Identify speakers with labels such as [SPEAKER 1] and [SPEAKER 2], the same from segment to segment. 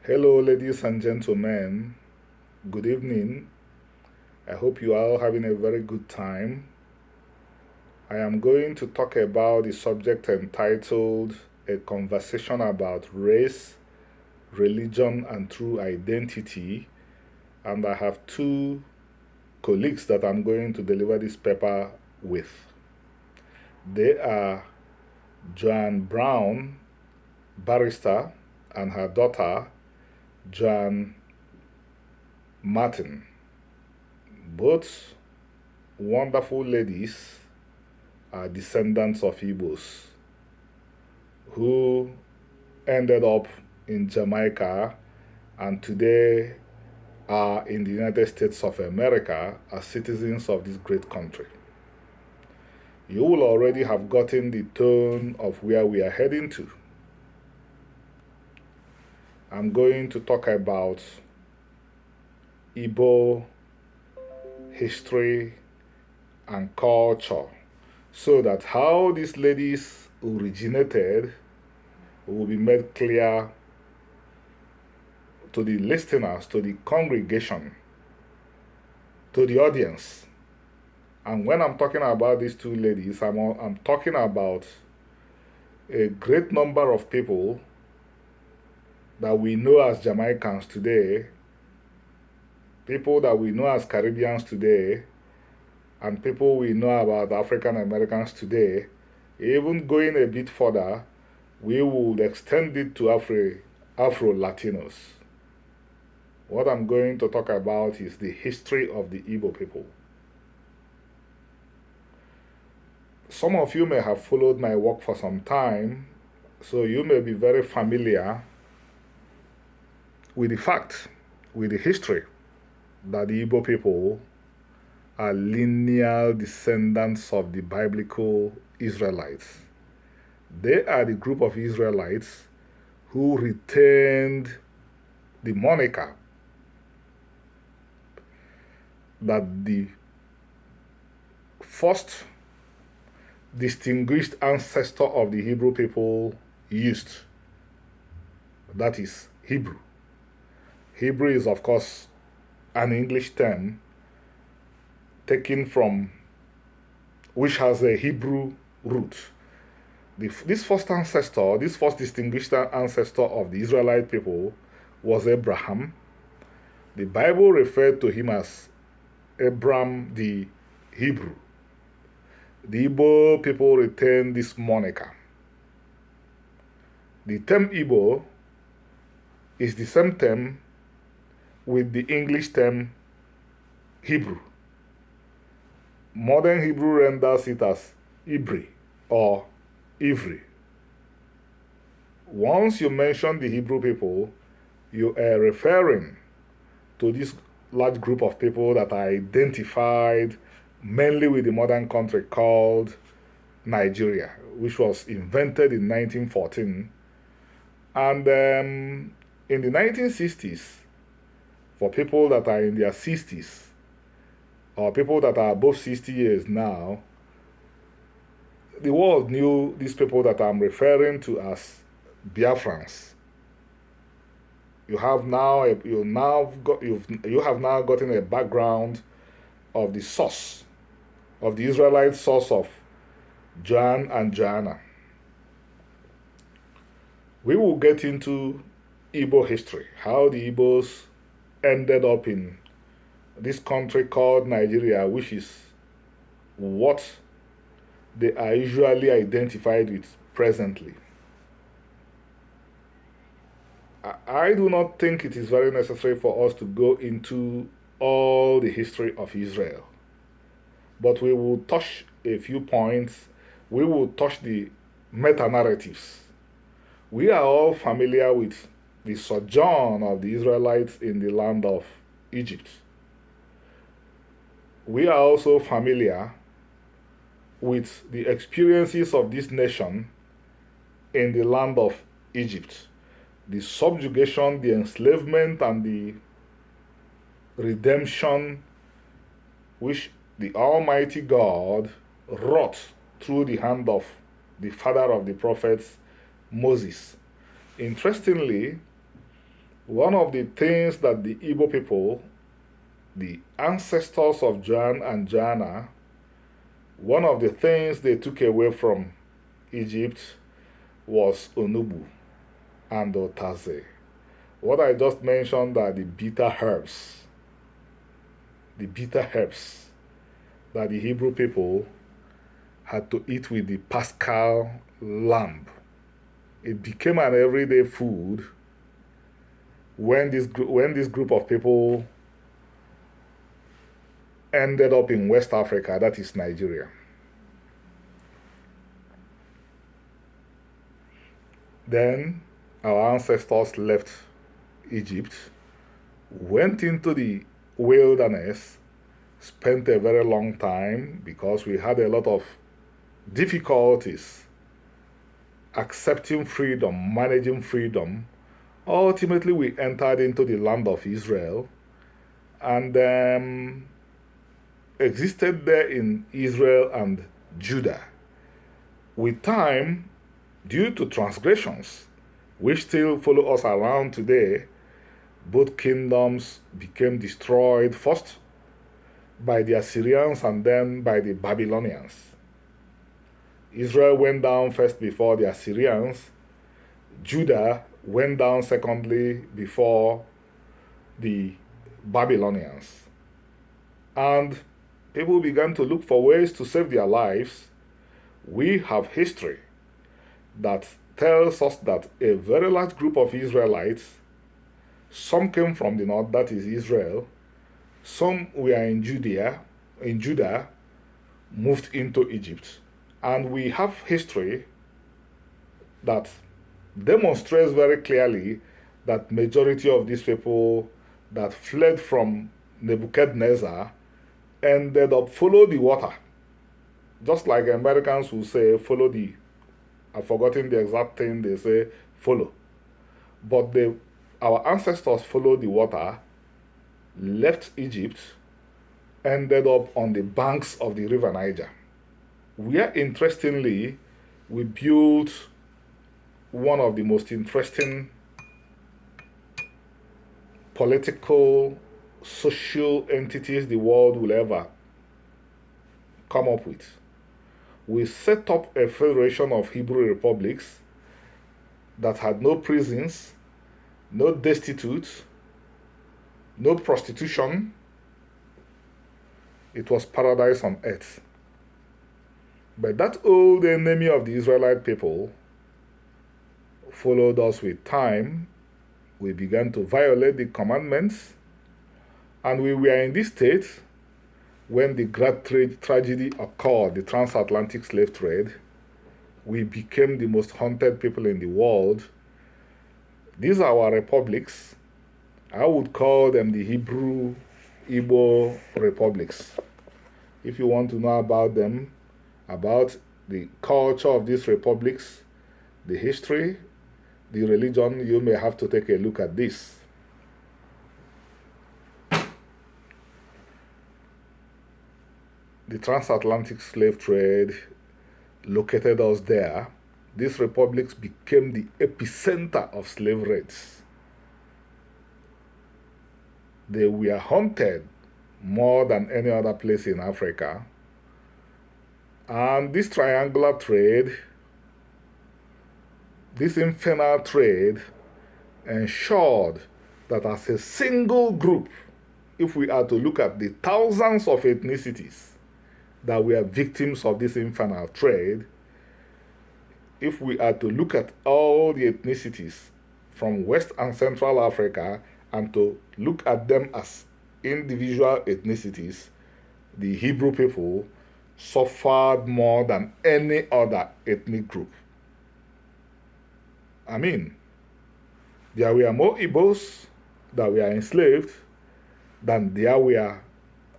[SPEAKER 1] Hello, ladies and gentlemen. Good evening. I hope you are all having a very good time. I am going to talk about the subject entitled A Conversation About Race, Religion, and True Identity. And I have two colleagues that I'm going to deliver this paper with. They are Joan Brown, barrister, and her daughter, Joan Martin. Both wonderful ladies are descendants of Igbos who ended up in Jamaica and today are in the United States of America as citizens of this great country. You will already have gotten the tone of where we are heading to. I'm going to talk about Igbo history and culture so that how these ladies originated will be made clear to the listeners, to the congregation, to the audience. And when I'm talking about these two ladies, I'm talking about a great number of people that we know as Jamaicans today, people that we know as Caribbeans today, and people we know about African Americans today. Even going a bit further, we would extend it to Afro-Latinos. What I'm going to talk about is the history of the Igbo people. Some of you may have followed my work for some time, so you may be very familiar with the fact, with the history, that the Igbo people are lineal descendants of the biblical Israelites. They are the group of Israelites who retained the moniker that the first distinguished ancestor of the Hebrew people used. That is Hebrew. Hebrew is, of course, an English term taken from, which has a Hebrew root. This first ancestor, this first distinguished ancestor of the Israelite people was Abraham. The Bible referred to him as Abram the Hebrew. The Igbo people retain this moniker. The term Igbo is the same term with the English term Hebrew. Modern Hebrew renders it as Ibri or Ivri. Once you mention the Hebrew people, you are referring to this large group of people that are identified mainly with the modern country called Nigeria, which was invented in 1914. And in the 1960s, for people that are in their 60s, or people that are above 60 years now, the world knew these people that I'm referring to as Biafrans. You have now gotten a background of the source of the Israelite source of Joan and Joanna. We will get into Igbo history, how the Igbos ended up in this country called Nigeria, which is what they are usually identified with presently. I do not think it is very necessary for us to go into all the history of Israel, but we will touch a few points. We will touch the meta-narratives. We are all familiar with the sojourn of the Israelites in the land of Egypt. We are also familiar with the experiences of this nation in the land of Egypt. The subjugation, the enslavement, and the redemption which the Almighty God wrought through the hand of the father of the prophets, Moses. Interestingly, One of the things that the Igbo people, the ancestors of Joan and Jana, one of the things they took away from Egypt was Onubu and Otaze. What I just mentioned are the bitter herbs. The bitter herbs that the Hebrew people had to eat with the Paschal lamb. It became an everyday food when this group of people ended up in West Africa, that is Nigeria. Then our ancestors left Egypt, went into the wilderness, spent a very long time because we had a lot of difficulties accepting freedom, managing freedom. Ultimately, we entered into the land of Israel and existed there in Israel and Judah. With time, due to transgressions, which still follow us around today, both kingdoms became destroyed, first by the Assyrians and then by the Babylonians. Israel went down first before the Assyrians. Judah went down secondly before the Babylonians. And people began to look for ways to save their lives. We have history that tells us that a very large group of Israelites, some came from the north, that is Israel, some were in Judah, moved into Egypt. And we have history that demonstrates very clearly that majority of these people that fled from Nebuchadnezzar ended up follow the water. Just like Americans will say, follow the, I've forgotten the exact thing they say, follow. But our ancestors followed the water, left Egypt, ended up on the banks of the river Niger. Where, interestingly, we built one of the most interesting political, social entities the world will ever come up with. We set up a federation of Hebrew republics that had no prisons, no destitute, no prostitution. It was paradise on earth. But that old enemy of the Israelite people followed us with time. We began to violate the commandments, and we were in this state when the great tragedy occurred, the transatlantic slave trade. We became the most haunted people in the world. These are our republics. I would call them the Hebrew Igbo republics. If you want to know about them, about the culture of these republics, the history, the religion, you may have to take a look at this. The transatlantic slave trade located us there. These republics became the epicenter of slave raids. They were haunted more than any other place in Africa. And this triangular trade, this infernal trade, ensured that as a single group, if we are to look at the thousands of ethnicities that were victims of this infernal trade, if we are to look at all the ethnicities from West and Central Africa and to look at them as individual ethnicities, the Hebrew people suffered more than any other ethnic group. I mean, there were more Igbos that were enslaved than there were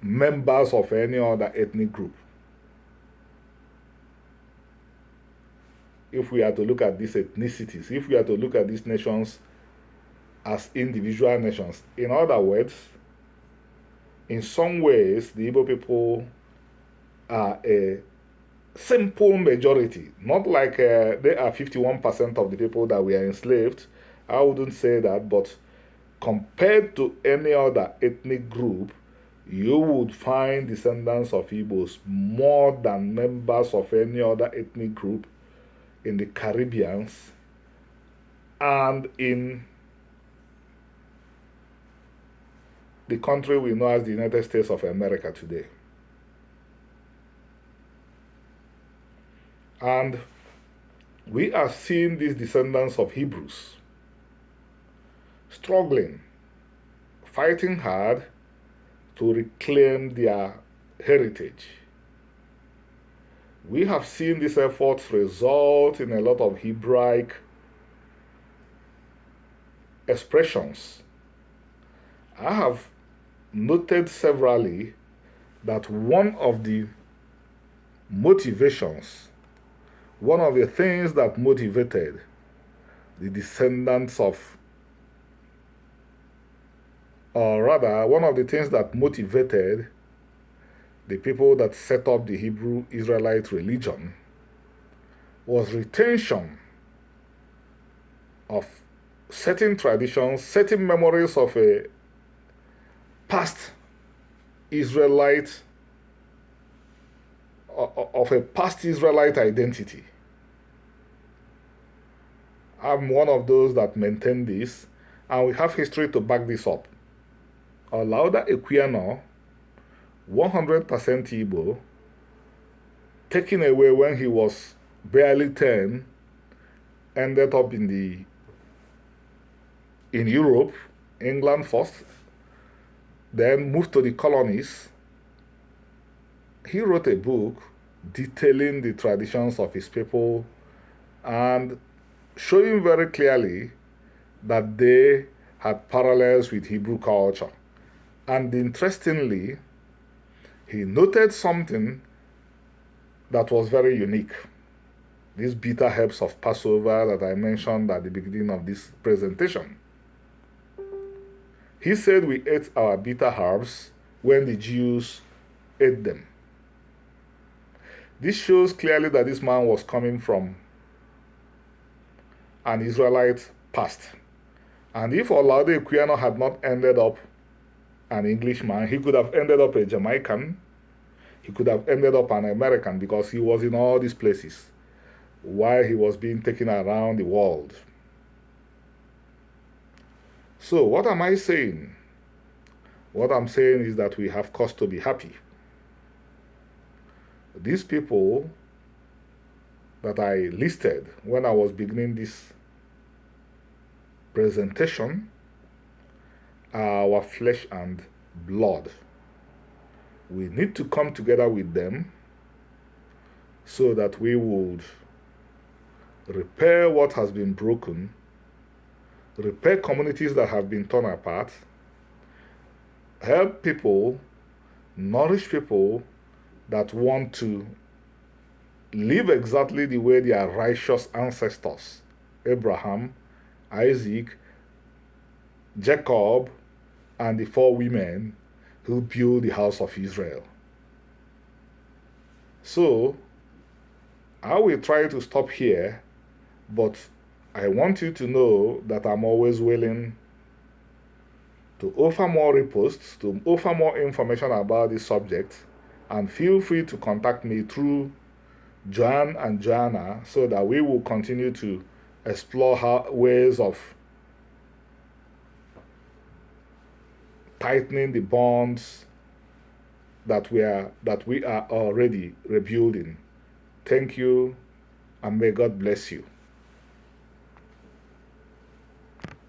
[SPEAKER 1] members of any other ethnic group. If we are to look at these ethnicities, if we are to look at these nations as individual nations, in other words, in some ways, the Igbo people are a simple majority, not like they are 51% of the people that were enslaved. I wouldn't say that, but compared to any other ethnic group, you would find descendants of Igbos more than members of any other ethnic group in the Caribbeans and in the country we know as the United States of America today. And we are seeing these descendants of Hebrews struggling, fighting hard to reclaim their heritage. We have seen these efforts result in a lot of Hebraic expressions. I have noted severally that one of the motivations, one of the things that motivated the descendants of, or rather, one of the things that motivated the people that set up the Hebrew Israelite religion was retention of certain traditions, certain memories of a past Israelite, of a past Israelite identity. I'm one of those that maintain this, and we have history to back this up. Olaudah Equiano, 100% Igbo, taken away when he was barely 10, ended up in Europe, England first, then moved to the colonies. He wrote a book detailing the traditions of his people and showing very clearly that they had parallels with Hebrew culture. And interestingly, he noted something that was very unique. These bitter herbs of Passover that I mentioned at the beginning of this presentation. He said we ate our bitter herbs when the Jews ate them. This shows clearly that this man was coming from an Israelite past. And if Olaudah Equiano had not ended up an Englishman, he could have ended up a Jamaican, he could have ended up an American, because he was in all these places while he was being taken around the world. So what am I saying? What I'm saying is that we have cause to be happy. These people that I listed when I was beginning this presentation are our flesh and blood. We need to come together with them so that we would repair what has been broken, repair communities that have been torn apart, help people, nourish people that want to live exactly the way their righteous ancestors, Abraham, Isaac, Jacob, and the 4 women who built the house of Israel. So, I will try to stop here, but I want you to know that I'm always willing to offer more reposts, to offer more information about this subject, and feel free to contact me through Joan and Joanna so that we will continue to explore ways of tightening the bonds that we are already rebuilding. Thank you, and may God bless you.